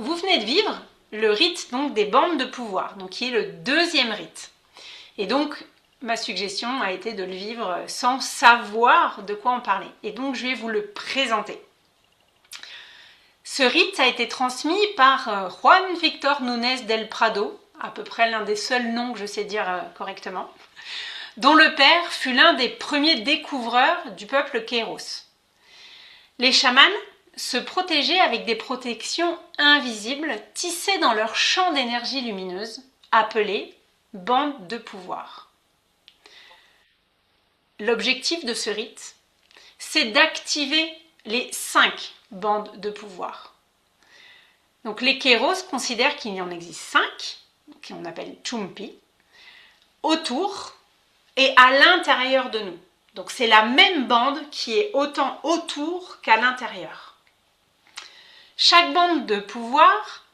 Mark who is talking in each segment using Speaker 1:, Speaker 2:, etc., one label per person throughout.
Speaker 1: vous venez de vivre le rite donc, des bandes de pouvoir, donc, qui est le deuxième rite. Et donc, ma suggestion a été de le vivre sans savoir de quoi on parlait. Et donc, je vais vous le présenter. Ce rite a été transmis par Juan Victor Núñez del Prado, à peu près l'un des seuls noms que je sais dire correctement, dont le père fut l'un des premiers découvreurs du peuple Queyros. Les chamans se protégeaient avec des protections invisibles tissées dans leur champ d'énergie lumineuse, appelées bandes de pouvoir. L'objectif de ce rite, c'est d'activer les 5 bandes de pouvoir. Donc les Queyros considèrent qu'il y en existe 5, qu'on appelle Chumpi, autour et à l'intérieur de nous. Donc c'est la même bande qui est autant autour qu'à l'intérieur. Chaque bande de pouvoir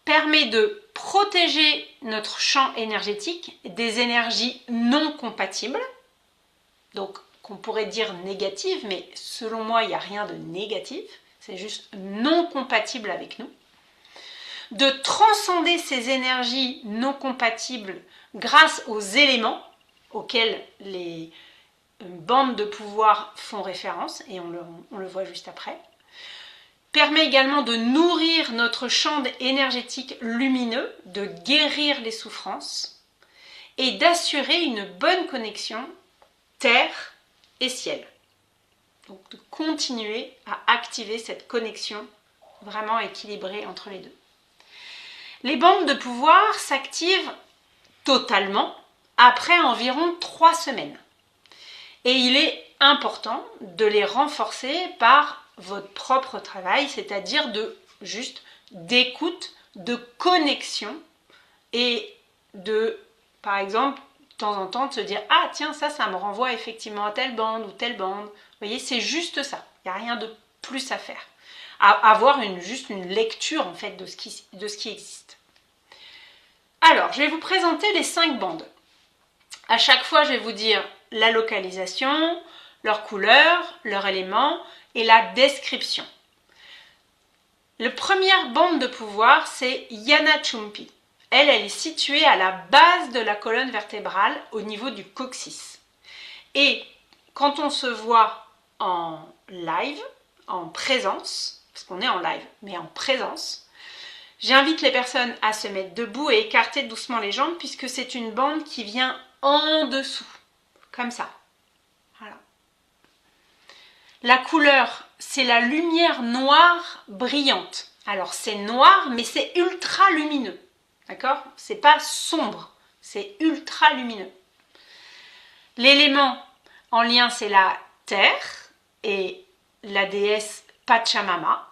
Speaker 1: permet de protéger notre champ énergétique des énergies non compatibles, donc qu'on pourrait dire négatives, mais selon moi il n'y a rien de négatif, c'est juste non compatible avec nous, de transcender ces énergies non compatibles grâce aux éléments auxquels les bandes de pouvoir font référence, et on le voit juste après, permet également de nourrir notre champ énergétique lumineux, de guérir les souffrances et d'assurer une bonne connexion terre et ciel. Donc de continuer à activer cette connexion vraiment équilibrée entre les deux. Les bandes de pouvoir s'activent totalement après environ 3 semaines. Et il est important de les renforcer par votre propre travail, c'est-à-dire d'écoute, de connexion et de, par exemple, de temps en temps, de se dire « Ah tiens, ça me renvoie effectivement à telle bande ou telle bande. » Vous voyez, c'est juste ça. Il n'y a rien de plus à faire. Avoir juste une lecture en fait de ce qui existe. Alors, je vais vous présenter les 5 bandes. À chaque fois, je vais vous dire la localisation, leur couleur, leur élément et la description. La première bande de pouvoir, c'est Yana Chumpi. Elle est située à la base de la colonne vertébrale au niveau du coccyx. Et quand on se voit en live, en présence, parce qu'on est en live, mais en présence, j'invite les personnes à se mettre debout et écarter doucement les jambes puisque c'est une bande qui vient en dessous, comme ça. Voilà. La couleur, c'est la lumière noire brillante. Alors c'est noir, mais c'est ultra lumineux. D'accord? C'est pas sombre, c'est ultra lumineux. L'élément en lien, c'est la terre et la déesse Pachamama.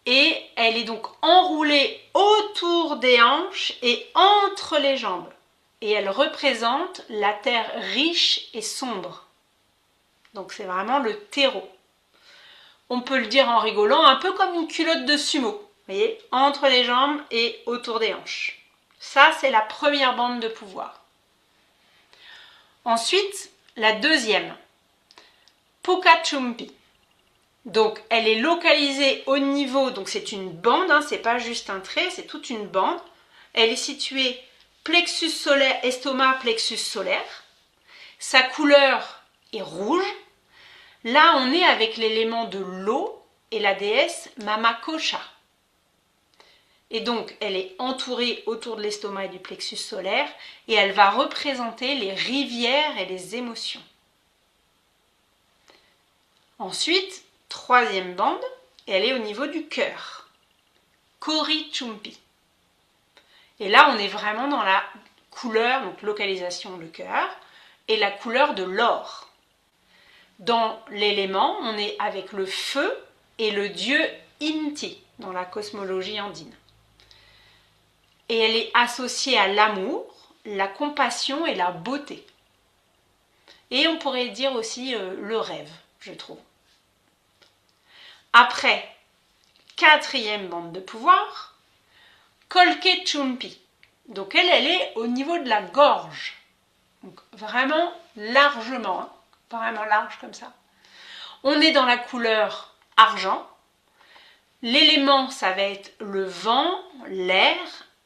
Speaker 1: Et elle est donc enroulée autour des hanches et entre les jambes. Et elle représente la terre riche et sombre. Donc c'est vraiment le terreau. On peut le dire en rigolant, un peu comme une culotte de sumo. Vous voyez, entre les jambes et autour des hanches. Ça, c'est la première bande de pouvoir. Ensuite, la deuxième, Pukachumpi. Donc, elle est localisée au niveau, donc c'est une bande, hein, c'est pas juste un trait, c'est toute une bande. Elle est située plexus solaire, estomac, plexus solaire. Sa couleur est rouge. Là, on est avec l'élément de l'eau et la déesse Mama Kosha. Et donc, elle est entourée autour de l'estomac et du plexus solaire et elle va représenter les rivières et les émotions. Ensuite, troisième bande, elle est au niveau du cœur. Kori Chumpi. Et là, on est vraiment dans la couleur, donc localisation le cœur, et la couleur de l'or. Dans l'élément, on est avec le feu et le dieu Inti dans la cosmologie andine. Et elle est associée à l'amour, la compassion et la beauté. Et on pourrait dire aussi le rêve, je trouve. Après, quatrième bande de pouvoir, Kolke Chumpi. Donc elle est au niveau de la gorge. Donc vraiment largement, hein, vraiment large comme ça. On est dans la couleur argent. L'élément, ça va être le vent, l'air,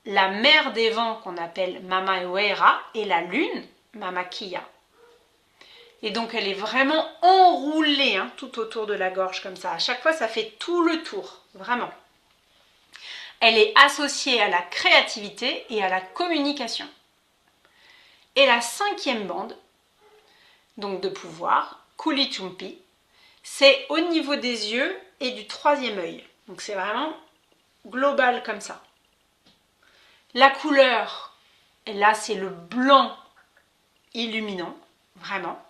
Speaker 1: la mère des vents qu'on appelle Mama Ewera et la lune, Mama Kia. Et donc elle est vraiment enroulée tout autour de la gorge comme ça. À chaque fois, ça fait tout le tour, vraiment. Elle est associée à la créativité et à la communication. Et la 5e bande, donc de pouvoir, Kulichumpi, c'est au niveau des yeux et du 3e œil. Donc c'est vraiment global comme ça. La couleur, là c'est le blanc illuminant, vraiment.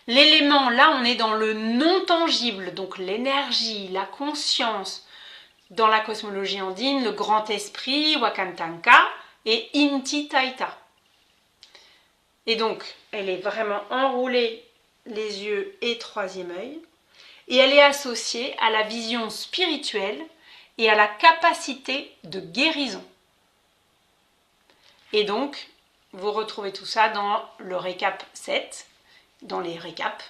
Speaker 1: L'élément, là on est dans le non tangible, donc l'énergie, la conscience. Dans la cosmologie andine, le grand esprit, Wakantanka et Inti Taita. Et donc, elle est vraiment enroulée les yeux et 3e œil. Et elle est associée à la vision spirituelle et à la capacité de guérison. Et donc, vous retrouvez tout ça dans le récap 7, dans les récaps.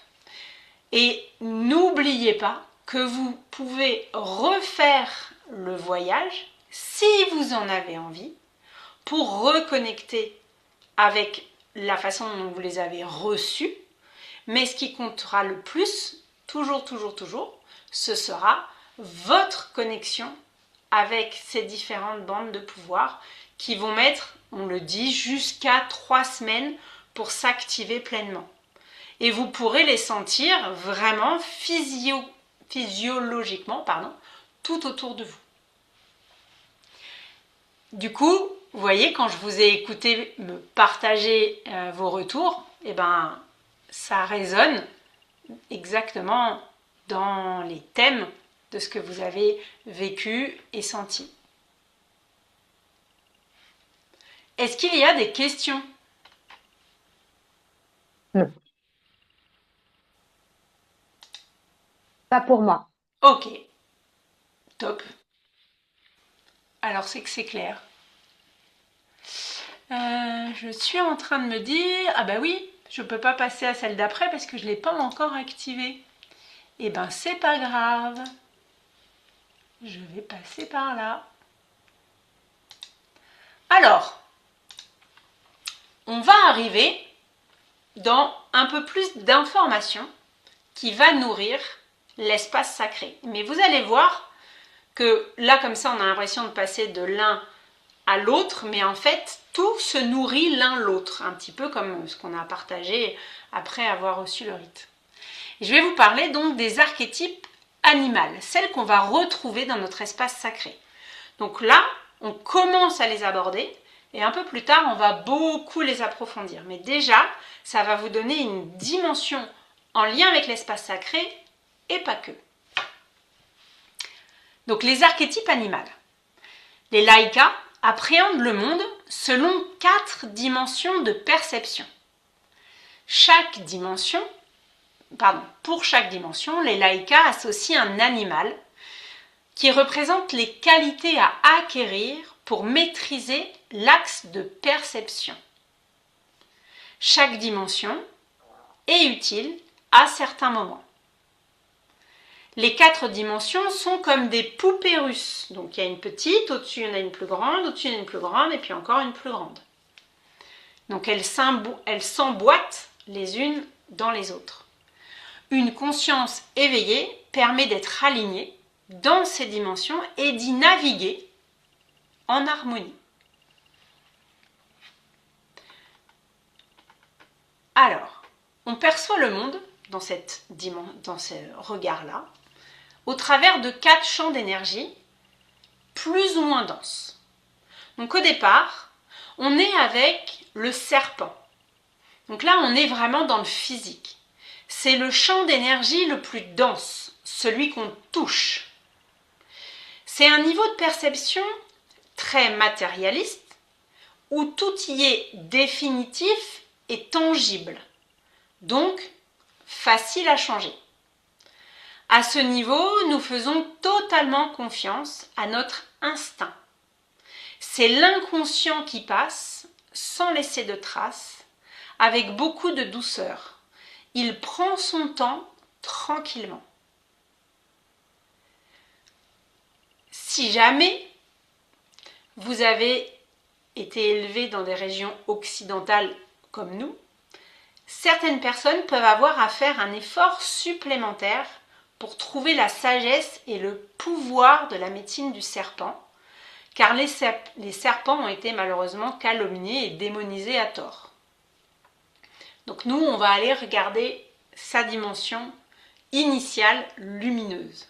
Speaker 1: Et n'oubliez pas que vous pouvez refaire le voyage, si vous en avez envie, pour reconnecter avec la façon dont vous les avez reçus. Mais ce qui comptera le plus, toujours, ce sera votre connexion avec ces différentes bandes de pouvoir qui vont mettre, on le dit, jusqu'à 3 semaines pour s'activer pleinement. Et vous pourrez les sentir vraiment physiologiquement, tout autour de vous. Du coup, vous voyez, quand je vous ai écouté me partager vos retours, eh ben, ça résonne exactement dans les thèmes de ce que vous avez vécu et senti. Est-ce qu'il y a des questions?
Speaker 2: Non, pas pour moi.
Speaker 1: Ok, top. Alors c'est que c'est clair. Je suis en train de me dire, ah bah oui, je peux pas passer à celle d'après parce que je l'ai pas encore activée. Eh ben c'est pas grave. Je vais passer par là. Alors, on va arriver dans un peu plus d'informations qui va nourrir l'espace sacré. Mais vous allez voir que là, comme ça, on a l'impression de passer de l'un à l'autre, mais en fait, tout se nourrit l'un l'autre, un petit peu comme ce qu'on a partagé après avoir reçu le rite. Je vais vous parler donc des archétypes animaux, celles qu'on va retrouver dans notre espace sacré. Donc là, on commence à les aborder et un peu plus tard, on va beaucoup les approfondir. Mais déjà, ça va vous donner une dimension en lien avec l'espace sacré et pas que. Donc les archétypes animaux. Les laïkas appréhendent le monde selon 4 dimensions de perception. Pour chaque dimension, les laïkas associent un animal qui représente les qualités à acquérir pour maîtriser l'axe de perception. Chaque dimension est utile à certains moments. Les 4 dimensions sont comme des poupées russes. Donc il y a une petite, au-dessus il y en a une plus grande, au-dessus il y en a une plus grande et puis encore une plus grande. Donc elles s'emboîtent les unes dans les autres. Une conscience éveillée permet d'être alignée dans ces dimensions et d'y naviguer en harmonie. Alors, on perçoit le monde dans ce regard-là au travers de 4 champs d'énergie plus ou moins denses. Donc au départ, on est avec le serpent. Donc là, on est vraiment dans le physique. C'est le champ d'énergie le plus dense, celui qu'on touche. C'est un niveau de perception très matérialiste où tout y est définitif et tangible, donc facile à changer. À ce niveau, nous faisons totalement confiance à notre instinct. C'est l'inconscient qui passe, sans laisser de traces, avec beaucoup de douceur. Il prend son temps tranquillement. Si jamais vous avez été élevé dans des régions occidentales comme nous, certaines personnes peuvent avoir à faire un effort supplémentaire pour trouver la sagesse et le pouvoir de la médecine du serpent, car les serpents ont été malheureusement calomniés et démonisés à tort. Donc nous, on va aller regarder sa dimension initiale lumineuse.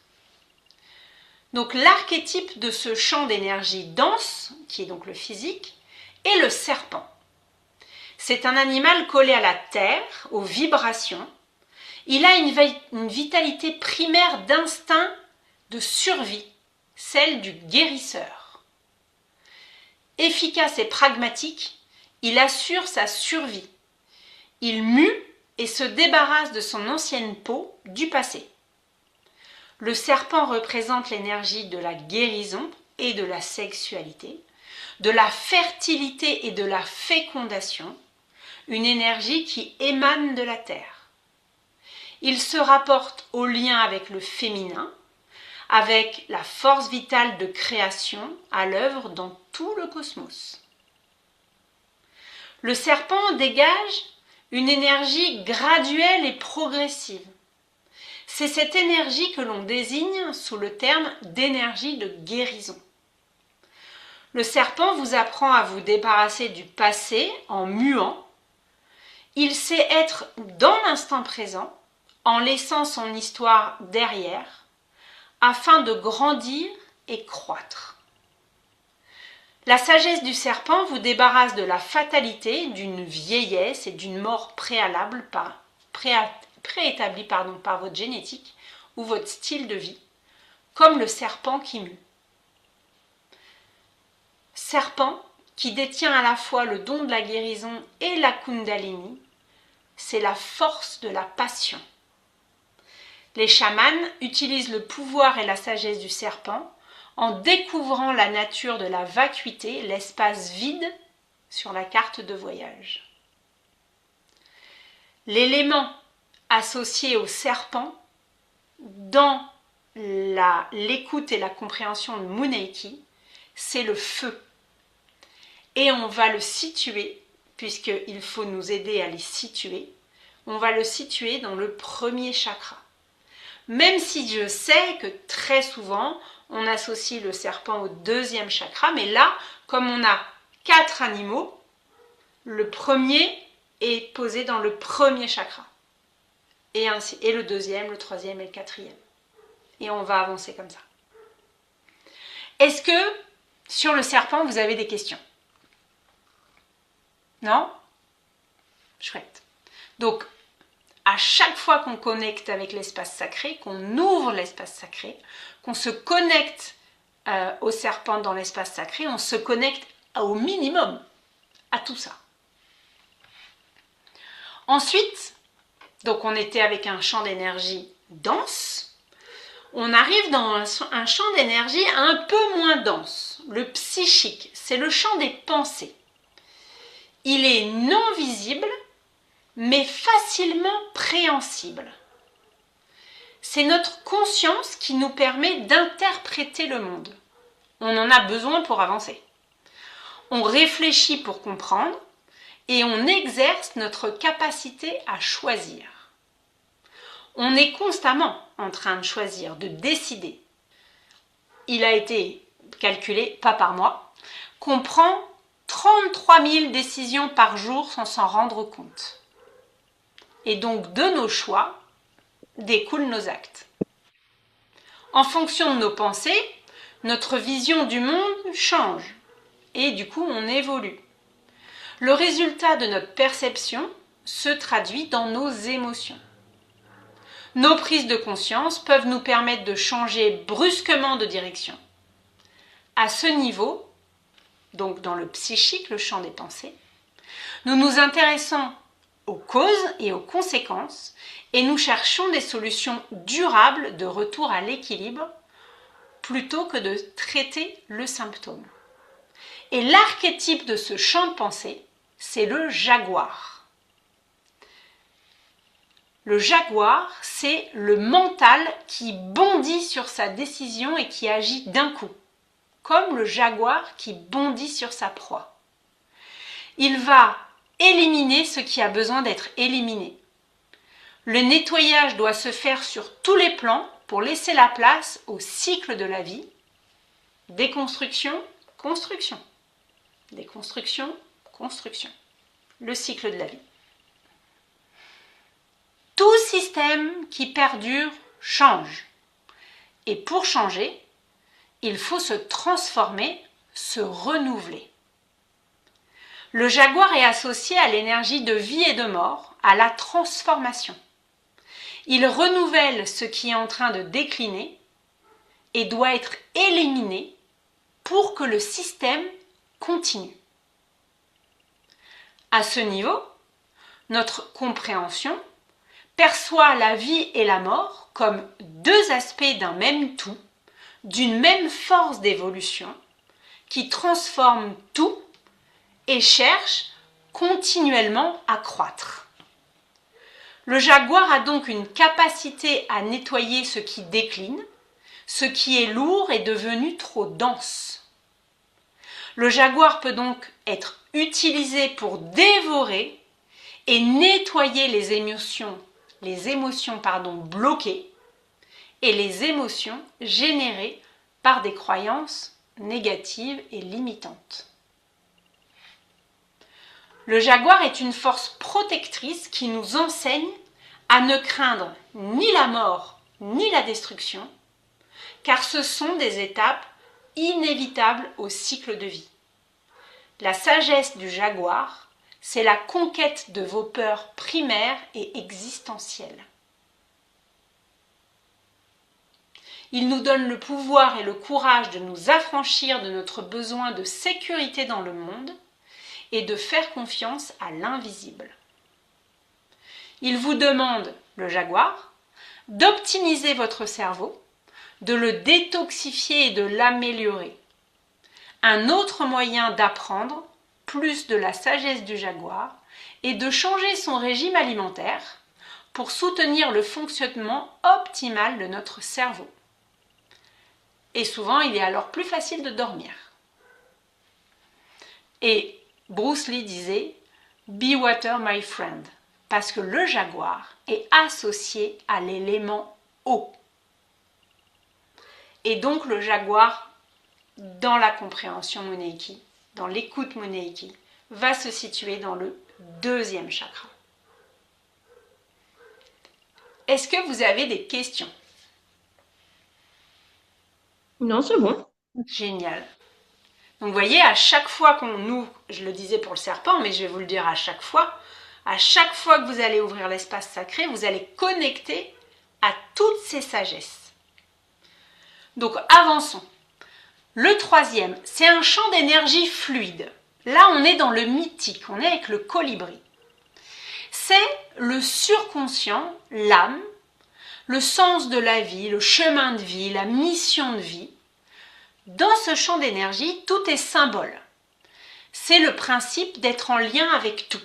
Speaker 1: Donc l'archétype de ce champ d'énergie dense, qui est donc le physique, est le serpent. C'est un animal collé à la terre, aux vibrations. Il a une vitalité primaire d'instinct de survie, celle du guérisseur. Efficace et pragmatique, il assure sa survie. Il mue et se débarrasse de son ancienne peau du passé. Le serpent représente l'énergie de la guérison et de la sexualité, de la fertilité et de la fécondation, une énergie qui émane de la terre. Il se rapporte au lien avec le féminin, avec la force vitale de création à l'œuvre dans tout le cosmos. Le serpent dégage une énergie graduelle et progressive. C'est cette énergie que l'on désigne sous le terme d'énergie de guérison. Le serpent vous apprend à vous débarrasser du passé en muant. Il sait être dans l'instant présent, en laissant son histoire derrière, afin de grandir et croître. La sagesse du serpent vous débarrasse de la fatalité, d'une vieillesse et d'une mort préétablie par votre génétique ou votre style de vie, comme le serpent qui mue. Serpent qui détient à la fois le don de la guérison et la Kundalini, c'est la force de la passion. Les chamans utilisent le pouvoir et la sagesse du serpent en découvrant la nature de la vacuité, l'espace vide sur la carte de voyage. L'élément associé au serpent dans l'écoute et la compréhension de Muneiki, c'est le feu. Et on va le situer, puisqu'il faut nous aider à les situer, on va le situer dans le premier chakra. Même si je sais que très souvent, on associe le serpent au deuxième chakra, mais là, comme on a 4 animaux, le premier est posé dans le premier chakra. Et le deuxième, le troisième et le quatrième. Et on va avancer comme ça. Est-ce que sur le serpent, vous avez des questions? Non? Chouette. Donc, à chaque fois qu'on connecte avec l'espace sacré, qu'on ouvre l'espace sacré, qu'on se connecte au serpent dans l'espace sacré, on se connecte au minimum à tout ça. Ensuite, donc on était avec un champ d'énergie dense, on arrive dans un champ d'énergie un peu moins dense, le psychique, c'est le champ des pensées. Il est non visible, mais facilement préhensible. C'est notre conscience qui nous permet d'interpréter le monde. On en a besoin pour avancer. On réfléchit pour comprendre et on exerce notre capacité à choisir. On est constamment en train de choisir, de décider. Il a été calculé, pas par moi, qu'on prend 33 000 décisions par jour sans s'en rendre compte. Et donc de nos choix découlent nos actes. En fonction de nos pensées, notre vision du monde change et du coup on évolue. Le résultat de notre perception se traduit dans nos émotions. Nos prises de conscience peuvent nous permettre de changer brusquement de direction. À ce niveau, donc dans le psychique, le champ des pensées, nous nous intéressons aux causes et aux conséquences et nous cherchons des solutions durables de retour à l'équilibre plutôt que de traiter le symptôme. Et l'archétype de ce champ de pensée, c'est le jaguar. Le jaguar, c'est le mental qui bondit sur sa décision et qui agit d'un coup. comme le jaguar qui bondit sur sa proie. Il va éliminer ce qui a besoin d'être éliminé. Le nettoyage doit se faire sur tous les plans pour laisser la place au cycle de la vie. Déconstruction, construction. Déconstruction, construction. Le cycle de la vie. Tout système qui perdure change. Et pour changer, il faut se transformer, se renouveler. Le jaguar est associé à l'énergie de vie et de mort, à la transformation. Il renouvelle ce qui est en train de décliner et doit être éliminé pour que le système continue. À ce niveau, notre compréhension perçoit la vie et la mort comme deux aspects d'un même tout, d'une même force d'évolution, qui transforme tout et cherche continuellement à croître. Le jaguar a donc une capacité à nettoyer ce qui décline, ce qui est lourd est devenu trop dense. Le jaguar peut donc être utilisé pour dévorer et nettoyer les émotions bloquées et les émotions générées par des croyances négatives et limitantes. Le jaguar est une force protectrice qui nous enseigne à ne craindre ni la mort ni la destruction, car ce sont des étapes inévitables au cycle de vie. La sagesse du jaguar, c'est la conquête de vos peurs primaires et existentielles. Il nous donne le pouvoir et le courage de nous affranchir de notre besoin de sécurité dans le monde et de faire confiance à l'invisible. Il vous demande, le jaguar, d'optimiser votre cerveau, de le détoxifier et de l'améliorer. Un autre moyen d'apprendre plus de la sagesse du jaguar est de changer son régime alimentaire pour soutenir le fonctionnement optimal de notre cerveau. Et souvent, il est alors plus facile de dormir. Et Bruce Lee disait « Be water, my friend », parce que le jaguar est associé à l'élément eau. Et donc le jaguar, dans la compréhension Moneiki, dans l'écoute Moneiki, va se situer dans le deuxième chakra. Est-ce que vous avez des questions?
Speaker 2: Non, c'est bon.
Speaker 1: Génial. Donc vous voyez, à chaque fois qu'on ouvre, je le disais pour le serpent, mais je vais vous le dire à chaque fois que vous allez ouvrir l'espace sacré, vous allez connecter à toutes ces sagesses. Donc avançons. Le troisième, c'est un champ d'énergie fluide. Là, on est dans le mythique, on est avec le colibri. C'est le surconscient, l'âme, le sens de la vie, le chemin de vie, la mission de vie. Dans ce champ d'énergie, tout est symbole. C'est le principe d'être en lien avec tout.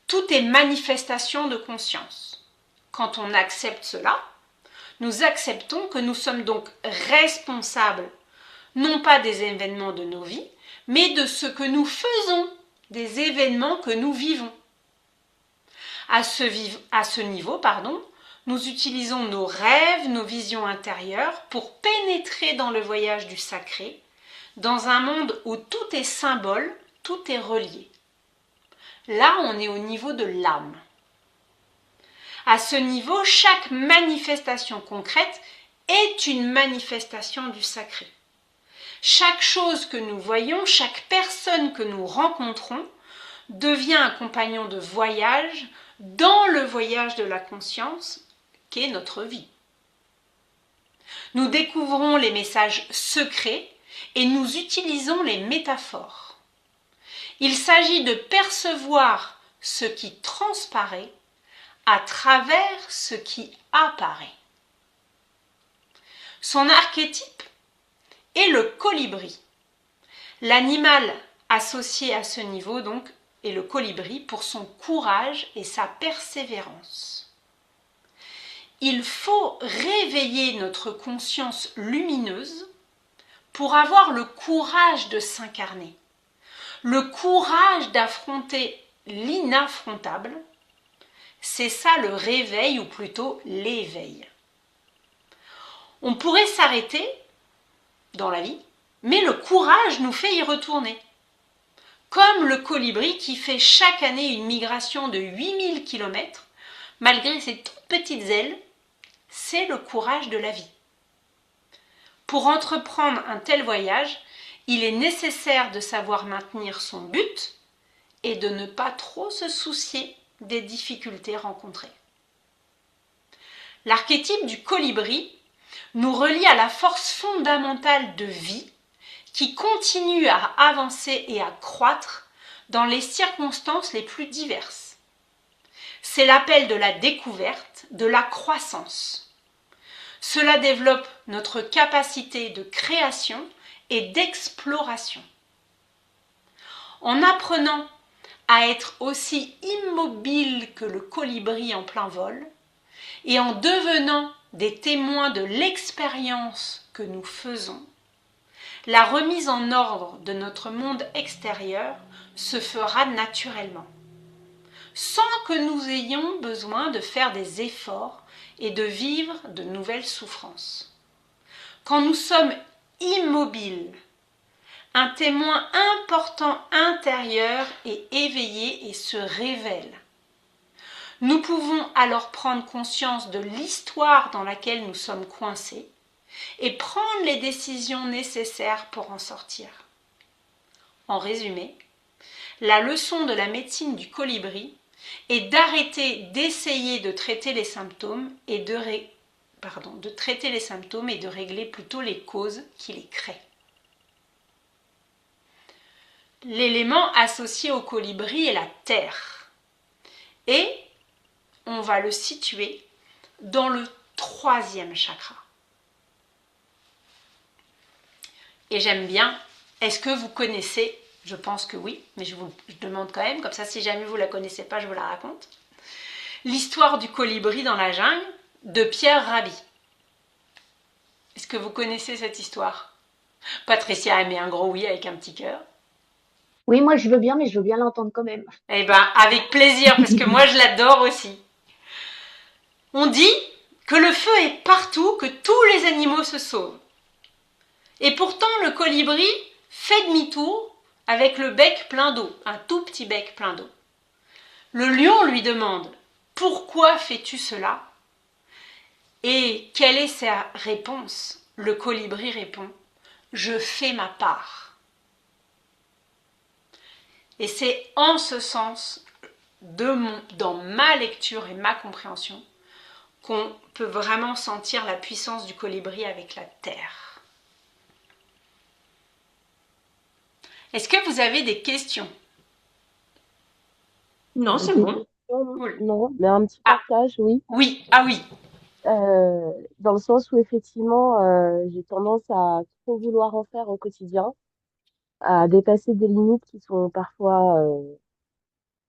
Speaker 1: Tout est manifestation de conscience. Quand on accepte cela, nous acceptons que nous sommes donc responsables, non pas des événements de nos vies, mais de ce que nous faisons, des événements que nous vivons. À ce niveau, nous utilisons nos rêves, nos visions intérieures pour pénétrer dans le voyage du sacré, dans un monde où tout est symbole, tout est relié. Là, on est au niveau de l'âme. À ce niveau, chaque manifestation concrète est une manifestation du sacré. Chaque chose que nous voyons, chaque personne que nous rencontrons devient un compagnon de voyage dans le voyage de la conscience qu'est notre vie. Nous découvrons les messages secrets et nous utilisons les métaphores. Il s'agit de percevoir ce qui transparaît à travers ce qui apparaît. Son archétype est le colibri. L'animal associé à ce niveau donc est le colibri pour son courage et sa persévérance. Il faut réveiller notre conscience lumineuse pour avoir le courage de s'incarner, le courage d'affronter l'inaffrontable. C'est ça le réveil, ou plutôt l'éveil. On pourrait s'arrêter dans la vie, mais le courage nous fait y retourner. Comme le colibri qui fait chaque année une migration de 8000 km, malgré ses toutes petites ailes, c'est le courage de la vie. Pour entreprendre un tel voyage, il est nécessaire de savoir maintenir son but et de ne pas trop se soucier des difficultés rencontrées. L'archétype du colibri nous relie à la force fondamentale de vie qui continue à avancer et à croître dans les circonstances les plus diverses. C'est l'appel de la découverte, de la croissance. Cela développe notre capacité de création et d'exploration. En apprenant à être aussi immobile que le colibri en plein vol et en devenant des témoins de l'expérience que nous faisons, la remise en ordre de notre monde extérieur se fera naturellement, sans que nous ayons besoin de faire des efforts et de vivre de nouvelles souffrances. Quand nous sommes immobiles, un témoin important intérieur est éveillé et se révèle. Nous pouvons alors prendre conscience de l'histoire dans laquelle nous sommes coincés et prendre les décisions nécessaires pour en sortir. En résumé, la leçon de la médecine du colibri est d'arrêter d'essayer de traiter les symptômes et de régler plutôt les causes qui les créent. L'élément associé au colibri est la terre. Et on va le situer dans le 3e chakra. Et j'aime bien, est-ce que vous connaissez, je pense que oui, mais je demande quand même, comme ça si jamais vous ne la connaissez pas, je vous la raconte, l'histoire du colibri dans la jungle de Pierre Rabhi. Est-ce que vous connaissez cette histoire? Patricia a mis un gros oui avec un petit cœur.
Speaker 2: Oui, moi je veux bien, mais je veux bien l'entendre quand même.
Speaker 1: Eh bien, avec plaisir, parce que moi je l'adore aussi. On dit que le feu est partout, que tous les animaux se sauvent. Et pourtant, le colibri fait demi-tour avec le bec plein d'eau, un tout petit bec plein d'eau. Le lion lui demande « Pourquoi fais-tu cela ?» Et quelle est sa réponse? Le colibri répond « Je fais ma part ». Et c'est en ce sens, dans ma lecture et ma compréhension, qu'on peut vraiment sentir la puissance du colibri avec la terre. Est-ce que vous avez des questions?
Speaker 2: Non, c'est bon.
Speaker 1: Cool.
Speaker 3: Non, mais un petit
Speaker 1: Ah,
Speaker 3: partage, oui.
Speaker 1: oui, ah oui.
Speaker 3: Dans le sens où effectivement, j'ai tendance à trop vouloir en faire au quotidien, à dépasser des limites qui sont parfois,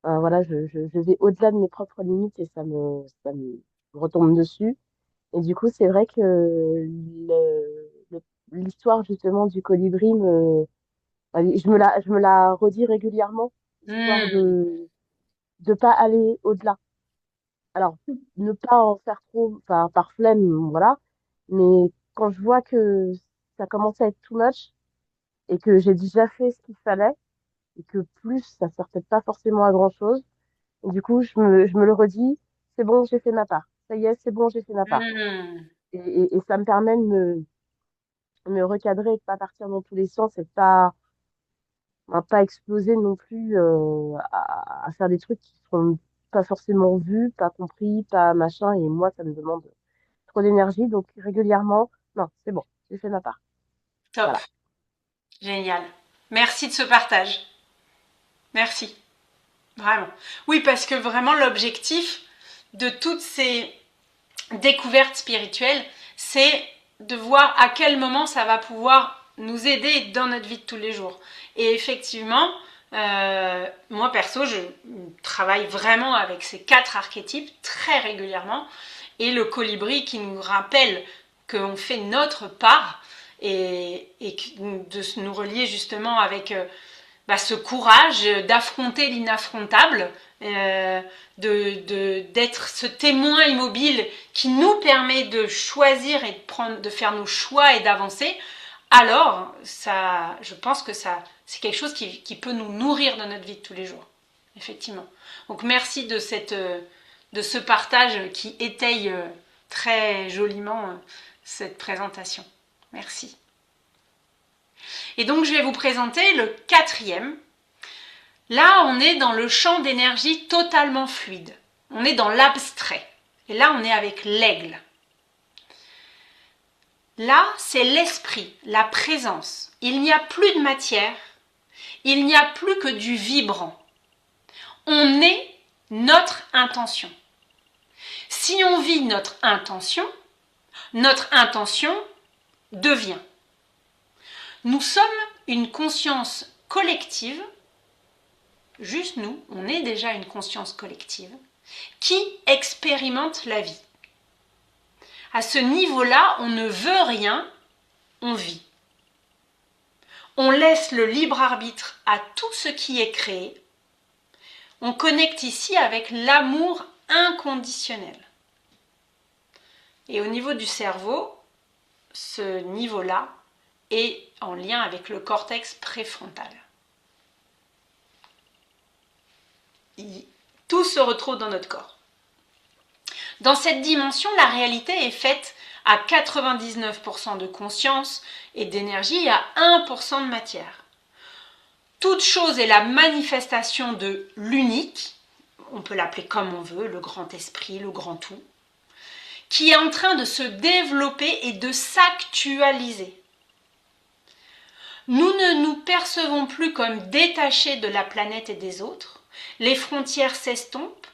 Speaker 3: voilà, je vais au-delà de mes propres limites et ça me retombe dessus. Et du coup, c'est vrai que l'histoire justement du colibri je me la redis régulièrement, histoire
Speaker 1: Hmm.
Speaker 3: de pas aller au-delà. Alors, ne pas en faire trop, enfin, par flemme, voilà. Mais quand je vois que ça commence à être too much et que j'ai déjà fait ce qu'il fallait et que plus, ça sert peut-être pas forcément à grand-chose. Et du coup, je me le redis, c'est bon, j'ai fait ma part. Ça y est, c'est bon, j'ai fait ma part.
Speaker 1: Hmm.
Speaker 3: Et ça me permet de me recadrer et de pas partir dans tous les sens et de pas exploser non plus à faire des trucs qui seront pas forcément vus, pas compris, pas machin. Et moi, ça me demande trop d'énergie. Donc, régulièrement, non, c'est bon, j'ai fait ma part.
Speaker 1: Top,
Speaker 3: Voilà.
Speaker 1: génial. Merci de ce partage. Merci, vraiment. Oui, parce que vraiment l'objectif de toutes ces découvertes spirituelles, c'est de voir à quel moment ça va pouvoir nous aider dans notre vie de tous les jours. Et effectivement, moi perso, je travaille vraiment avec ces 4 archétypes très régulièrement. Et le colibri qui nous rappelle qu'on fait notre part et de nous relier justement avec ce courage d'affronter l'inaffrontable, d'être ce témoin immobile qui nous permet de choisir et de faire nos choix et d'avancer. Alors, je pense que c'est quelque chose qui peut nous nourrir dans notre vie de tous les jours, effectivement. Donc merci de ce partage qui étaye très joliment cette présentation. Merci. Et donc je vais vous présenter le 4e. Là, on est dans le champ d'énergie totalement fluide. On est dans l'abstrait. Et là, on est avec l'aigle. Là, c'est l'esprit, la présence. Il n'y a plus de matière, il n'y a plus que du vibrant. On est notre intention. Si on vit notre intention devient. Nous sommes une conscience collective, juste nous, on est déjà une conscience collective, qui expérimente la vie. À ce niveau-là, on ne veut rien, on vit. On laisse le libre arbitre à tout ce qui est créé. On connecte ici avec l'amour inconditionnel. Et au niveau du cerveau, ce niveau-là est en lien avec le cortex préfrontal. Tout se retrouve dans notre corps. Dans cette dimension, la réalité est faite à 99% de conscience et d'énergie et à 1% de matière. Toute chose est la manifestation de l'unique, on peut l'appeler comme on veut, le grand esprit, le grand tout, qui est en train de se développer et de s'actualiser. Nous ne nous percevons plus comme détachés de la planète et des autres. Les frontières s'estompent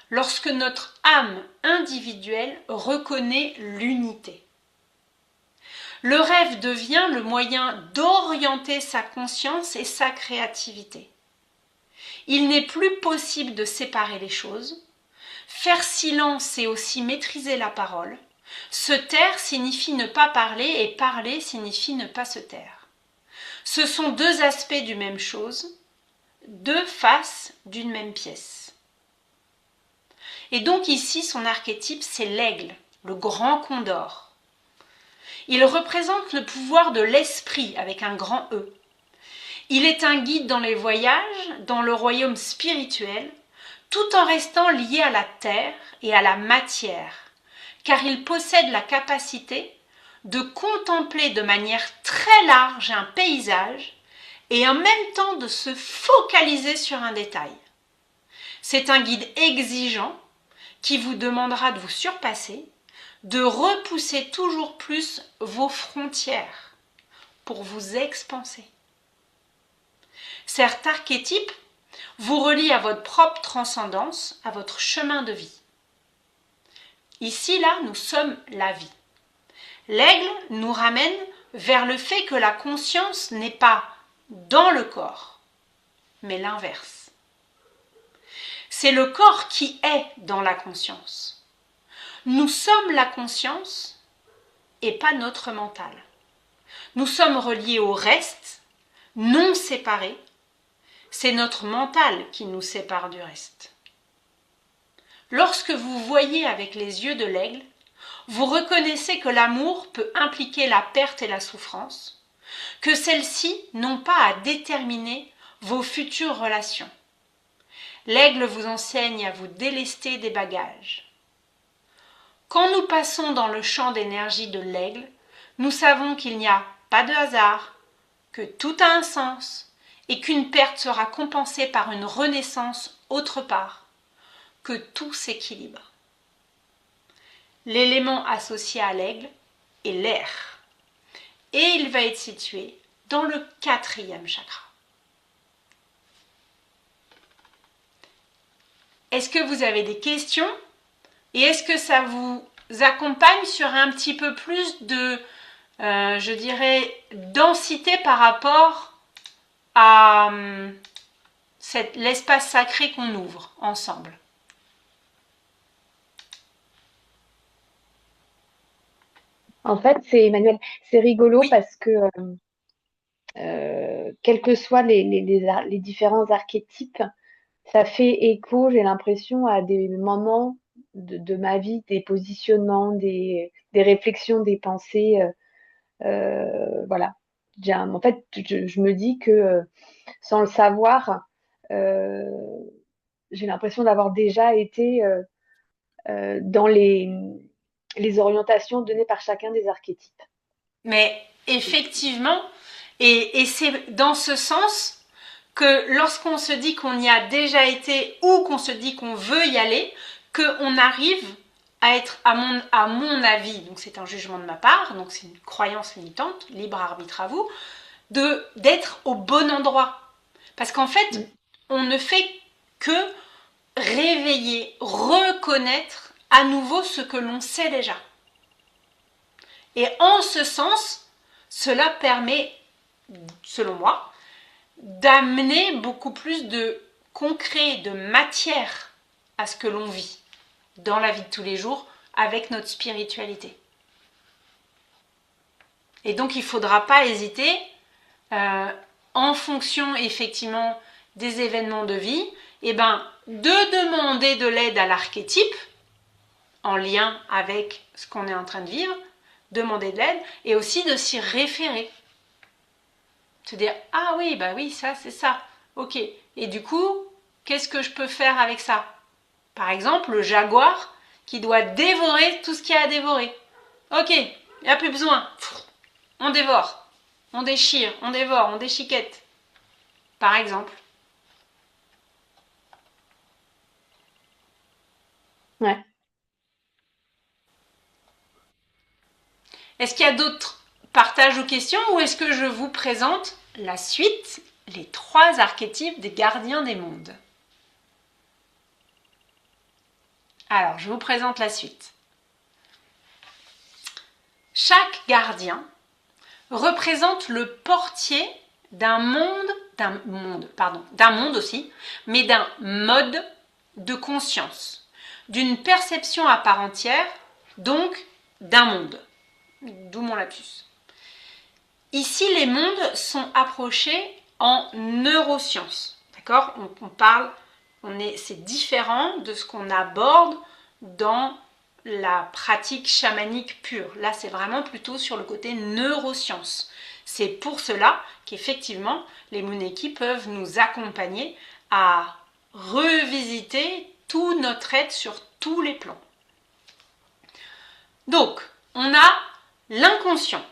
Speaker 1: lorsque notre âme individuelle reconnaît l'unité. Le rêve devient le moyen d'orienter sa conscience et sa créativité. Il n'est plus possible de séparer les choses. Faire silence, c'est aussi maîtriser la parole. Se taire signifie ne pas parler et parler signifie ne pas se taire. Ce sont deux aspects d'une même chose, deux faces d'une même pièce. Et donc ici, son archétype, c'est l'aigle, le grand condor. Il représente le pouvoir de l'esprit avec un grand E. Il est un guide dans les voyages, dans le royaume spirituel, tout en restant lié à la terre et à la matière, car il possède la capacité de contempler de manière très large un paysage et en même temps de se focaliser sur un détail. C'est un guide exigeant qui vous demandera de vous surpasser, de repousser toujours plus vos frontières pour vous expanser. Cet archétype vous relie à votre propre transcendance, à votre chemin de vie. Ici, là, nous sommes la vie. L'aigle nous ramène vers le fait que la conscience n'est pas dans le corps, mais l'inverse. C'est le corps qui est dans la conscience. Nous sommes la conscience et pas notre mental. Nous sommes reliés au reste, non séparés. C'est notre mental qui nous sépare du reste. Lorsque vous voyez avec les yeux de l'aigle, vous reconnaissez que l'amour peut impliquer la perte et la souffrance, que celles-ci n'ont pas à déterminer vos futures relations. L'aigle vous enseigne à vous délester des bagages. Quand nous passons dans le champ d'énergie de l'aigle, nous savons qu'il n'y a pas de hasard, que tout a un sens et qu'une perte sera compensée par une renaissance autre part, que tout s'équilibre. L'élément associé à l'aigle est l'air et il va être situé dans le 4e chakra. Est-ce que vous avez des questions et est-ce que ça vous accompagne sur un petit peu plus de, je dirais, densité par rapport à l'espace sacré qu'on ouvre ensemble?
Speaker 2: En fait, c'est Emmanuel, c'est rigolo
Speaker 1: Oui,
Speaker 2: parce que quels que soient les différents archétypes, ça fait écho, j'ai l'impression, à des moments de ma vie, des positionnements, des réflexions, des pensées. Voilà. En fait, je me dis que sans le savoir, euh, j'ai l'impression d'avoir déjà été dans les orientations données par chacun des archétypes.
Speaker 1: mais effectivement, et c'est dans ce sens que lorsqu'on se dit qu'on y a déjà été ou qu'on se dit qu'on veut y aller, qu'on arrive à être, à mon avis, donc c'est un jugement de ma part, donc c'est une croyance limitante, libre arbitre à vous, d'être au bon endroit. Parce qu'en fait,
Speaker 2: Mm.
Speaker 1: on ne fait que réveiller, reconnaître à nouveau ce que l'on sait déjà. Et en ce sens, cela permet, selon moi, d'amener beaucoup plus de concret, de matière à ce que l'on vit dans la vie de tous les jours avec notre spiritualité. Et donc il ne faudra pas hésiter, en fonction effectivement des événements de vie, eh ben, de demander de l'aide à l'archétype en lien avec ce qu'on est en train de vivre, demander de l'aide et aussi de s'y référer. Se dire, ah oui, bah oui, ça c'est ça. Ok. Et du coup, qu'est-ce que je peux faire avec ça? Par exemple, le jaguar qui doit dévorer tout ce qu'il y a à dévorer. Ok, il n'y a plus besoin. On dévore, on déchire, on dévore, on déchiquette. Par exemple.
Speaker 2: Ouais.
Speaker 1: Est-ce qu'il y a d'autres partages ou questions ou est-ce que je vous présente la suite, les 3 archétypes des gardiens des mondes? Alors, je vous présente la suite. Chaque gardien représente le portier d'un monde aussi, mais d'un mode de conscience, d'une perception à part entière, donc d'un monde. D'où mon lapsus. Ici, les mondes sont approchés en neurosciences. D'accord? On parle, c'est différent de ce qu'on aborde dans la pratique chamanique pure. Là, c'est vraiment plutôt sur le côté neurosciences. C'est pour cela qu'effectivement, les Mooneki peuvent nous accompagner à revisiter tout notre être sur tous les plans. Donc, on a l'inconscient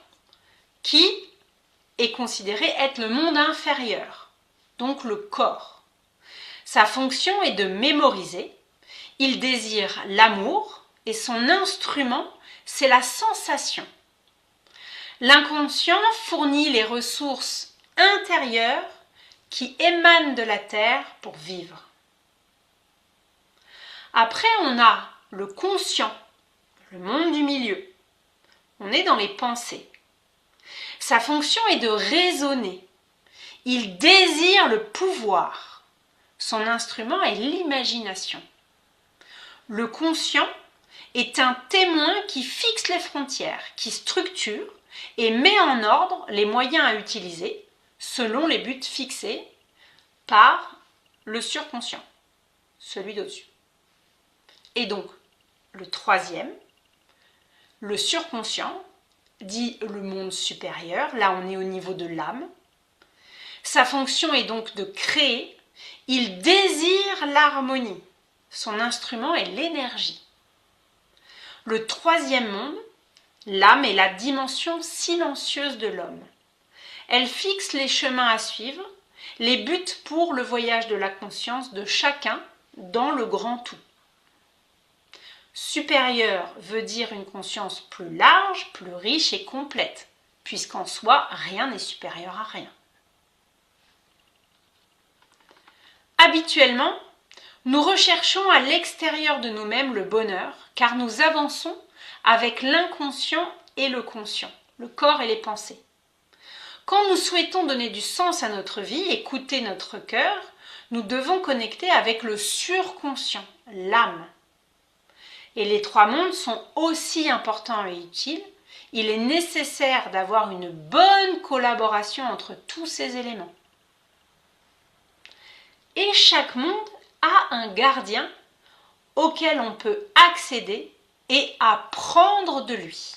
Speaker 1: qui est considéré être le monde inférieur, donc le corps. Sa fonction est de mémoriser. Il désire l'amour et son instrument, c'est la sensation. L'inconscient fournit les ressources intérieures qui émanent de la terre pour vivre. Après, on a le conscient, le monde du milieu. On est dans les pensées. Sa fonction est de raisonner. Il désire le pouvoir. Son instrument est l'imagination. Le conscient est un témoin qui fixe les frontières, qui structure et met en ordre les moyens à utiliser selon les buts fixés par le surconscient, celui d'au-dessus. Et donc, le troisième, le surconscient, dit le monde supérieur, là on est au niveau de l'âme. Sa fonction est donc de créer. Il désire l'harmonie. Son instrument est l'énergie. Le troisième monde, l'âme est la dimension silencieuse de l'homme. Elle fixe les chemins à suivre, les buts pour le voyage de la conscience de chacun dans le grand tout. Supérieur veut dire une conscience plus large, plus riche et complète, puisqu'en soi, rien n'est supérieur à rien. Habituellement, nous recherchons à l'extérieur de nous-mêmes le bonheur, car nous avançons avec l'inconscient et le conscient, le corps et les pensées. Quand nous souhaitons donner du sens à notre vie, écouter notre cœur, nous devons connecter avec le surconscient, l'âme. Et les 3 mondes sont aussi importants et utiles. Il est nécessaire d'avoir une bonne collaboration entre tous ces éléments. Et chaque monde a un gardien auquel on peut accéder et apprendre de lui.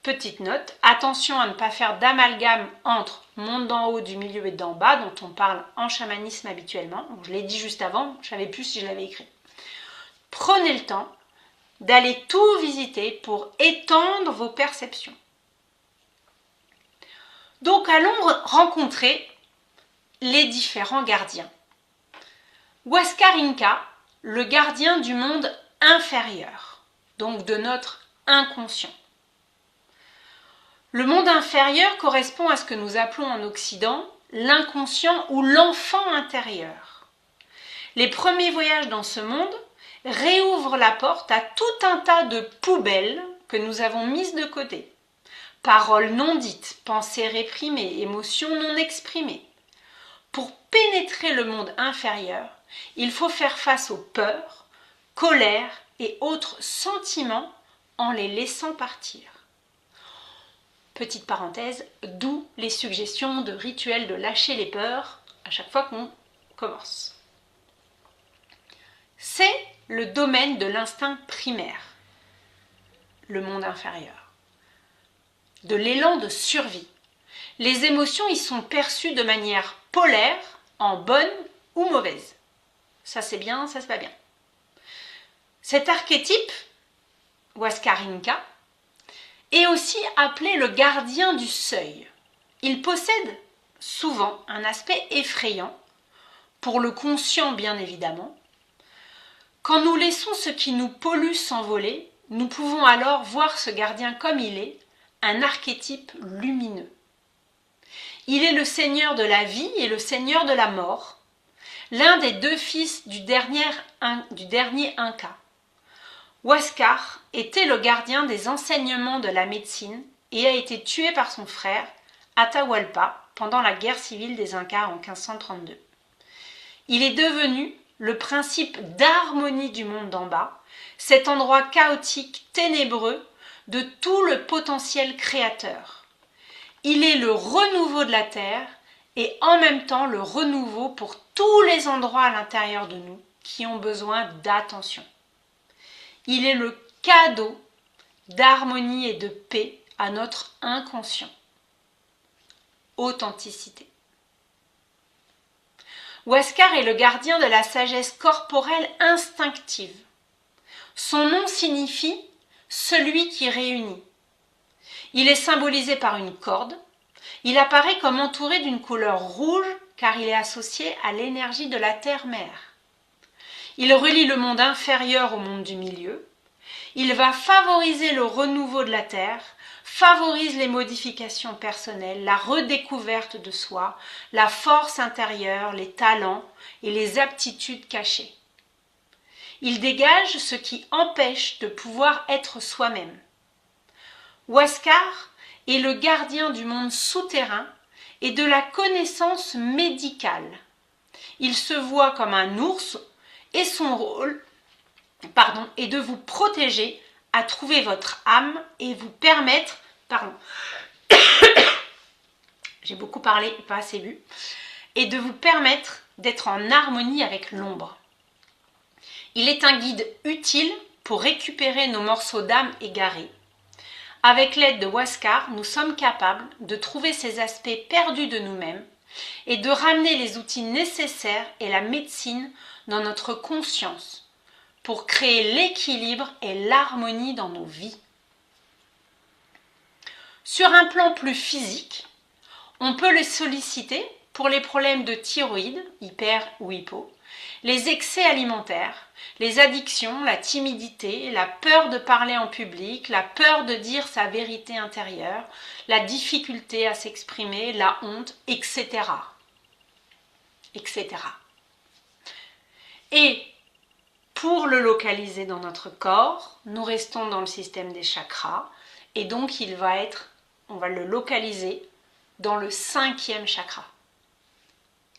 Speaker 1: Petite note, attention à ne pas faire d'amalgame entre monde d'en haut, du milieu et d'en bas, dont on parle en chamanisme habituellement. Donc, je l'ai dit juste avant, je ne savais plus si je l'avais écrit. Prenez le temps d'aller tout visiter pour étendre vos perceptions. Donc, allons rencontrer les différents gardiens. Huascar Inca, le gardien du monde inférieur, donc de notre inconscient. Le monde inférieur correspond à ce que nous appelons en Occident l'inconscient ou l'enfant intérieur. Les premiers voyages dans ce monde réouvrent la porte à tout un tas de poubelles que nous avons mises de côté. Paroles non dites, pensées réprimées, émotions non exprimées. Pour pénétrer le monde inférieur, il faut faire face aux peurs, colères et autres sentiments en les laissant partir. Petite parenthèse, d'où les suggestions de rituels de lâcher les peurs à chaque fois qu'on commence. C'est le domaine de l'instinct primaire, le monde inférieur, de l'élan de survie. Les émotions y sont perçues de manière polaire, en bonne ou mauvaise. Ça c'est bien, ça c'est pas bien. Cet archétype, Huascar Inca, est aussi appelé le gardien du seuil. Il possède souvent un aspect effrayant, pour le conscient bien évidemment. Quand nous laissons ce qui nous pollue s'envoler, nous pouvons alors voir ce gardien comme il est, un archétype lumineux. Il est le seigneur de la vie et le seigneur de la mort, l'un des deux fils du dernier Inca. Huascar était le gardien des enseignements de la médecine et a été tué par son frère, Atahualpa, pendant la guerre civile des Incas en 1532. Il est devenu le principe d'harmonie du monde d'en bas, cet endroit chaotique, ténébreux, de tout le potentiel créateur. Il est le renouveau de la Terre et en même temps le renouveau pour tous les endroits à l'intérieur de nous qui ont besoin d'attention. Il est le cadeau d'harmonie et de paix à notre inconscient. Authenticité. Huascar est le gardien de la sagesse corporelle instinctive. Son nom signifie « celui qui réunit ». Il est symbolisé par une corde. Il apparaît comme entouré d'une couleur rouge car il est associé à l'énergie de la terre-mère. Il relie le monde inférieur au monde du milieu. Il va favoriser le renouveau de la terre, favorise les modifications personnelles, la redécouverte de soi, la force intérieure, les talents et les aptitudes cachées. Il dégage ce qui empêche de pouvoir être soi-même. Huascar est le gardien du monde souterrain et de la connaissance médicale. Il se voit comme un ours et son rôle est de vous protéger, à trouver votre âme et vous permettre, j'ai beaucoup parlé, pas assez bu, et de vous permettre d'être en harmonie avec l'ombre. Il est un guide utile pour récupérer nos morceaux d'âme égarés. Avec l'aide de Huascar, nous sommes capables de trouver ces aspects perdus de nous-mêmes et de ramener les outils nécessaires et la médecine dans notre conscience pour créer l'équilibre et l'harmonie dans nos vies. Sur un plan plus physique, on peut les solliciter pour les problèmes de thyroïde, hyper ou hypo, les excès alimentaires, les addictions, la timidité, la peur de parler en public, la peur de dire sa vérité intérieure, la difficulté à s'exprimer, la honte, etc. etc. Et pour le localiser dans notre corps, nous restons dans le système des chakras et donc on va le localiser dans le 5e chakra,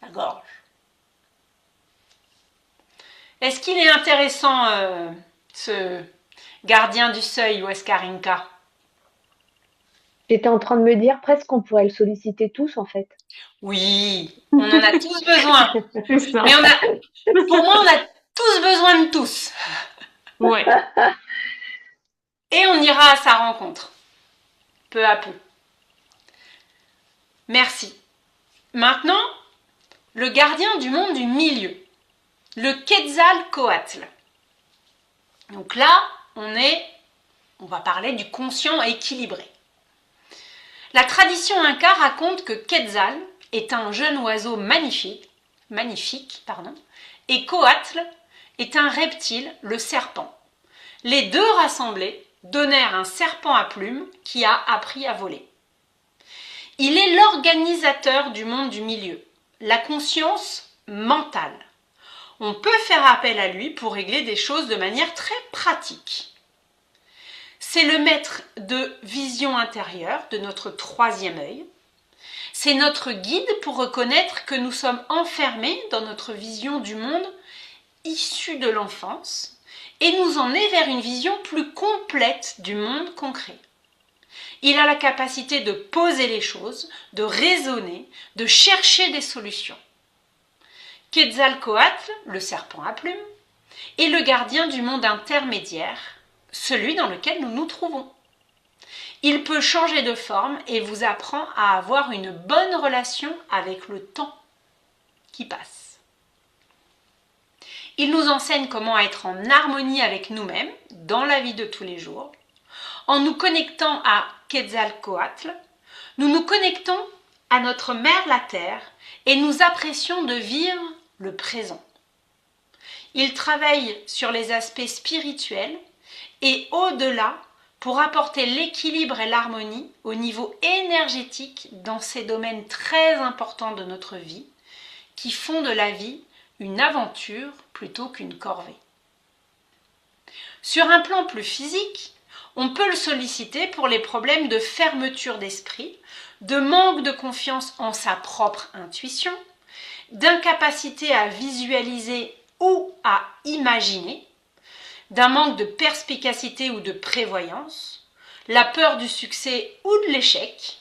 Speaker 1: la gorge. Est-ce qu'il est intéressant ce Gardien du seuil, Weskarinka.
Speaker 2: J'étais en train de me dire presque qu'on pourrait le solliciter tous en fait.
Speaker 1: Oui, on en a tous besoin.
Speaker 4: C'est ça.
Speaker 1: Mais pour moi, on a tous besoin de tous.
Speaker 4: Ouais.
Speaker 1: Et on ira à sa rencontre, peu à peu. Merci. Maintenant, le gardien du monde du milieu, le Quetzalcoatl. Donc là, on va parler du conscient équilibré. La tradition inca raconte que Quetzal est un jeune oiseau magnifique, et Coatl est un reptile, le serpent. Les deux rassemblés donnèrent un serpent à plumes qui a appris à voler. Il est l'organisateur du monde du milieu, la conscience mentale. On peut faire appel à lui pour régler des choses de manière très pratique. C'est le maître de vision intérieure, de notre troisième œil. C'est notre guide pour reconnaître que nous sommes enfermés dans notre vision du monde issue de l'enfance et nous emmener vers une vision plus complète du monde concret. Il a la capacité de poser les choses, de raisonner, de chercher des solutions. Quetzalcoatl, le serpent à plumes, est le gardien du monde intermédiaire, celui dans lequel nous nous trouvons. Il peut changer de forme et vous apprend à avoir une bonne relation avec le temps qui passe. Il nous enseigne comment être en harmonie avec nous-mêmes dans la vie de tous les jours. En nous connectant à Quetzalcoatl, nous nous connectons à notre mère la Terre et nous apprécions de vivre le présent. Il travaille sur les aspects spirituels et au-delà pour apporter l'équilibre et l'harmonie au niveau énergétique dans ces domaines très importants de notre vie qui font de la vie une aventure plutôt qu'une corvée. Sur un plan plus physique, on peut le solliciter pour les problèmes de fermeture d'esprit, de manque de confiance en sa propre intuition, d'incapacité à visualiser ou à imaginer, d'un manque de perspicacité ou de prévoyance, la peur du succès ou de l'échec,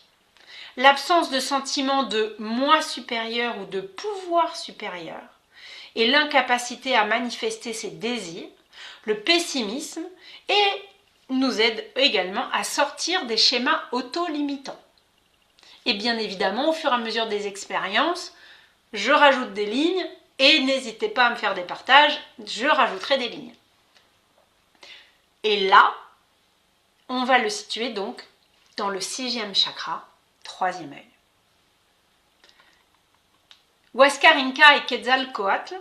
Speaker 1: l'absence de sentiment de moi supérieur ou de pouvoir supérieur, et l'incapacité à manifester ses désirs, le pessimisme, et nous aide également à sortir des schémas auto-limitants. Et bien évidemment, au fur et à mesure des expériences, je rajoute des lignes et n'hésitez pas à me faire des partages, je rajouterai des lignes. Et là, on va le situer donc dans le 6e chakra, 3e œil. Huascarinca et Quetzalcoatl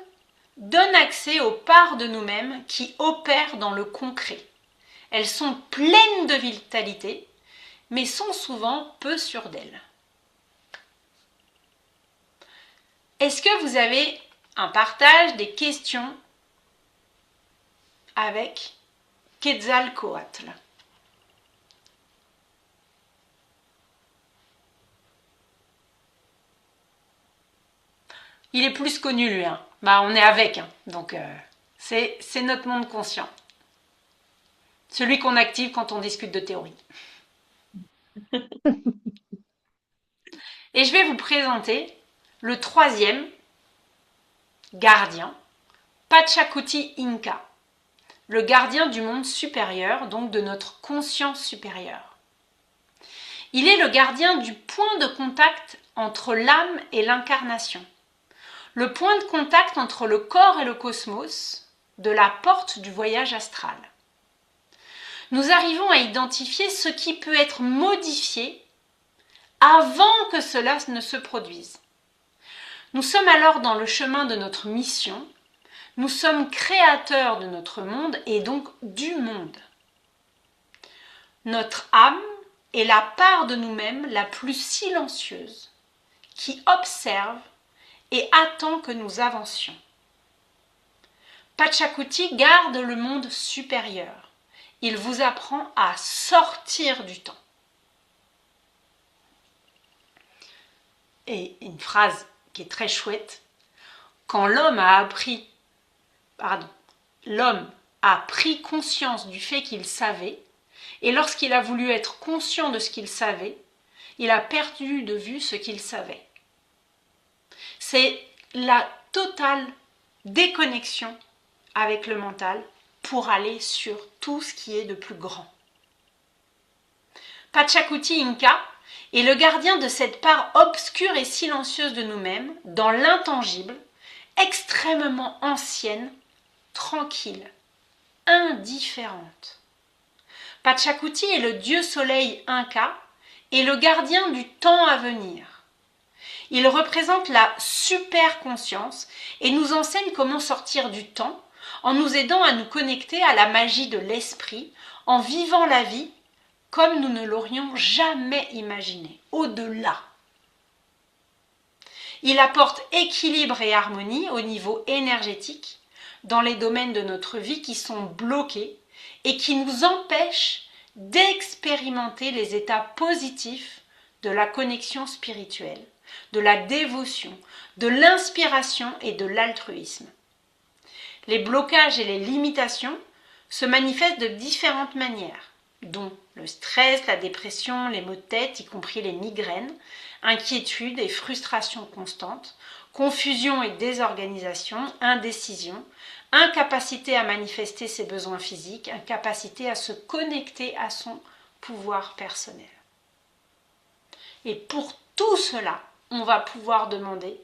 Speaker 1: donnent accès aux parts de nous-mêmes qui opèrent dans le concret. Elles sont pleines de vitalité, mais sont souvent peu sûres d'elles. Est-ce que vous avez un partage, des questions avec Quetzalcoatl? Il est plus connu lui, hein. Bah, on est avec, hein. Donc c'est notre monde conscient. Celui qu'on active quand on discute de théorie. Et je vais vous présenter le 3e gardien, Pachacuti Inca, le gardien du monde supérieur, donc de notre conscience supérieure. Il est le gardien du point de contact entre l'âme et l'incarnation, le point de contact entre le corps et le cosmos, de la porte du voyage astral. Nous arrivons à identifier ce qui peut être modifié avant que cela ne se produise. Nous sommes alors dans le chemin de notre mission. Nous sommes créateurs de notre monde et donc du monde. Notre âme est la part de nous-mêmes la plus silencieuse, qui observe et attend que nous avancions. Pachacuti garde le monde supérieur. Il vous apprend à sortir du temps. Et une phrase qui est très chouette, quand l'homme a pris conscience du fait qu'il savait, et lorsqu'il a voulu être conscient de ce qu'il savait, il a perdu de vue ce qu'il savait. C'est la totale déconnexion avec le mental pour aller sur tout ce qui est de plus grand. Pachacuti Inca est le gardien de cette part obscure et silencieuse de nous-mêmes, dans l'intangible, extrêmement ancienne, tranquille, indifférente. Pachacuti est le dieu soleil Inca et le gardien du temps à venir. Il représente la super conscience et nous enseigne comment sortir du temps en nous aidant à nous connecter à la magie de l'esprit, en vivant la vie comme nous ne l'aurions jamais imaginé, au-delà. Il apporte équilibre et harmonie au niveau énergétique dans les domaines de notre vie qui sont bloqués et qui nous empêchent d'expérimenter les états positifs de la connexion spirituelle, de la dévotion, de l'inspiration et de l'altruisme. Les blocages et les limitations se manifestent de différentes manières, dont le stress, la dépression, les maux de tête, y compris les migraines, inquiétude et frustration constante, confusion et désorganisation, indécision, incapacité à manifester ses besoins physiques, incapacité à se connecter à son pouvoir personnel. Et pour tout cela, on va pouvoir demander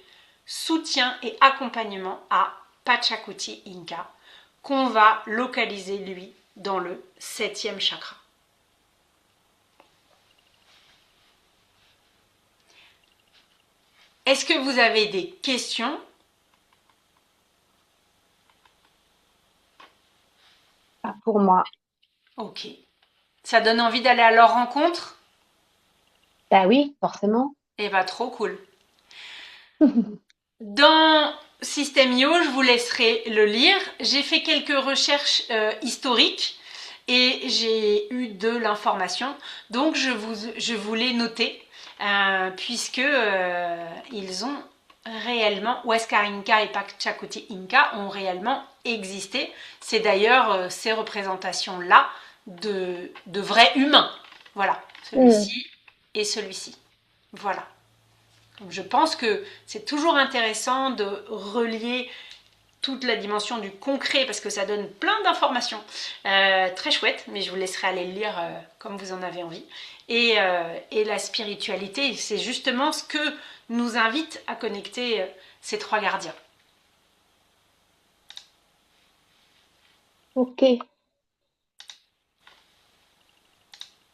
Speaker 1: soutien et accompagnement à Pachacuti Inca, qu'on va localiser, lui, dans le 7e chakra. Est-ce que vous avez des questions?
Speaker 2: Pas pour moi.
Speaker 1: Ok. Ça donne envie d'aller à leur rencontre?
Speaker 2: Bah oui, forcément.
Speaker 1: Eh bien, trop cool. Dans System.io, je vous laisserai le lire. J'ai fait quelques recherches historiques et j'ai eu de l'information. Donc, je vous l'ai noté puisque ils ont réellement, Huáscar Inca et Pachacuti Inca ont réellement existé. C'est d'ailleurs ces représentations-là de vrais humains. Voilà, celui-ci et celui-ci. Voilà. Donc, je pense que c'est toujours intéressant de relier toute la dimension du concret parce que ça donne plein d'informations très chouettes, mais je vous laisserai aller le lire comme vous en avez envie. Et la spiritualité, c'est justement ce que nous invite à connecter ces trois gardiens.
Speaker 2: Ok.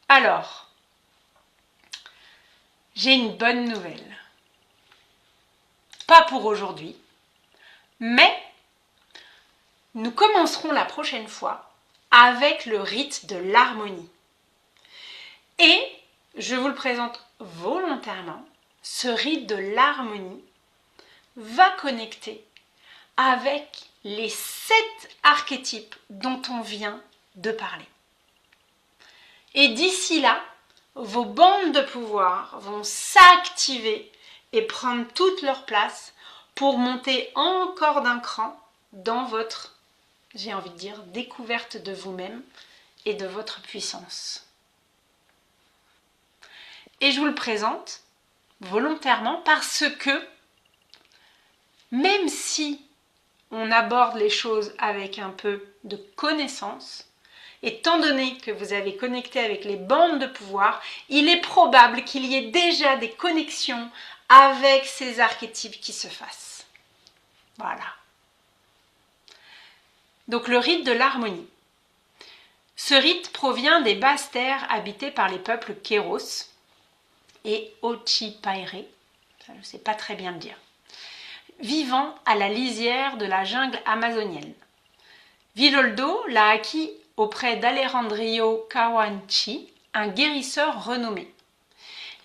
Speaker 1: Alors, j'ai une bonne nouvelle. Pas pour aujourd'hui, mais nous commencerons la prochaine fois avec le rite de l'harmonie. Et je vous le présente volontairement, ce rite de l'harmonie va connecter avec les 7 archétypes dont on vient de parler. Et d'ici là, vos bandes de pouvoir vont s'activer et prendre toute leur place pour monter encore d'un cran dans votre, j'ai envie de dire, découverte de vous-même et de votre puissance. Et je vous le présente volontairement parce que même si on aborde les choses avec un peu de connaissance, étant donné que vous avez connecté avec les bandes de pouvoir, il est probable qu'il y ait déjà des connexions avec ces archétypes qui se fassent. Voilà. Donc le rite de l'harmonie. Ce rite provient des basses terres habitées par les peuples Kéros et Ochipaire, ça je ne sais pas très bien le dire, vivant à la lisière de la jungle amazonienne. Viloldo l'a acquis auprès d'Alejandro Cahuanchi, un guérisseur renommé.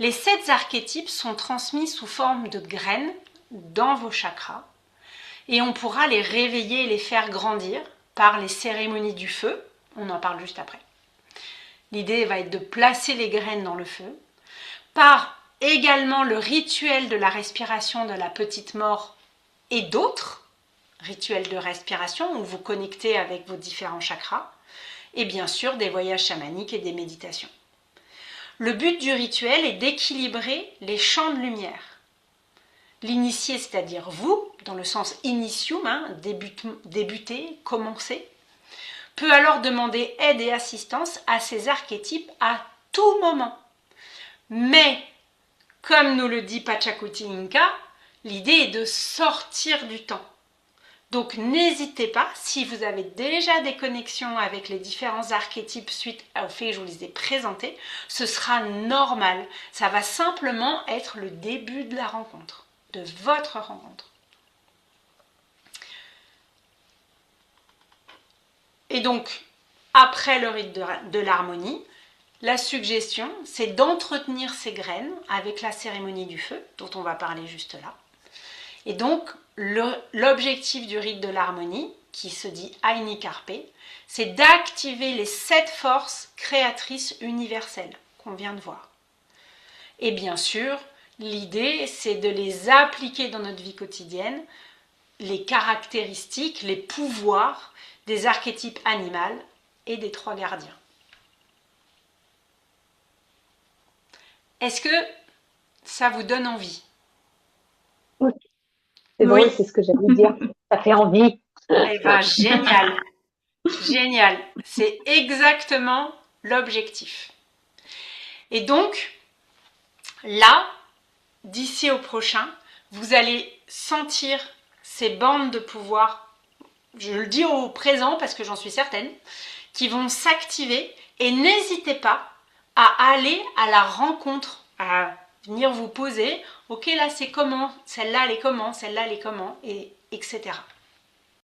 Speaker 1: Les 7 archétypes sont transmis sous forme de graines dans vos chakras et on pourra les réveiller et les faire grandir par les cérémonies du feu, on en parle juste après. L'idée va être de placer les graines dans le feu, par également le rituel de la respiration de la petite mort et d'autres rituels de respiration où vous connectez avec vos différents chakras, et bien sûr des voyages chamaniques et des méditations. Le but du rituel est d'équilibrer les champs de lumière. L'initié, c'est-à-dire vous, dans le sens initium, débuter, commencer, peut alors demander aide et assistance à ces archétypes à tout moment. Mais, comme nous le dit Pachacuti Inca, l'idée est de sortir du temps. Donc n'hésitez pas, si vous avez déjà des connexions avec les différents archétypes suite au fait que je vous les ai présentés, ce sera normal. Ça va simplement être le début de la rencontre, de votre rencontre. Et donc, après le rite de l'harmonie, la suggestion, c'est d'entretenir ces graines avec la cérémonie du feu, dont on va parler juste là. Et donc, l'objectif du rite de l'harmonie, qui se dit Aini Carpe, c'est d'activer les 7 forces créatrices universelles qu'on vient de voir. Et bien sûr, l'idée, c'est de les appliquer dans notre vie quotidienne, les caractéristiques, les pouvoirs des archétypes animaux et des 3 gardiens. Est-ce que ça vous donne envie?
Speaker 2: Oui. C'est drôle, c'est ce que j'allais dire. Ça fait envie.
Speaker 1: Eh bien, génial. Génial. C'est exactement l'objectif. Et donc, là, d'ici au prochain, vous allez sentir ces bandes de pouvoir, je le dis au présent parce que j'en suis certaine, qui vont s'activer et n'hésitez pas à aller à la rencontre, à venir vous poser, ok là c'est comment, celle-là elle est comment, celle-là elle est comment, et etc.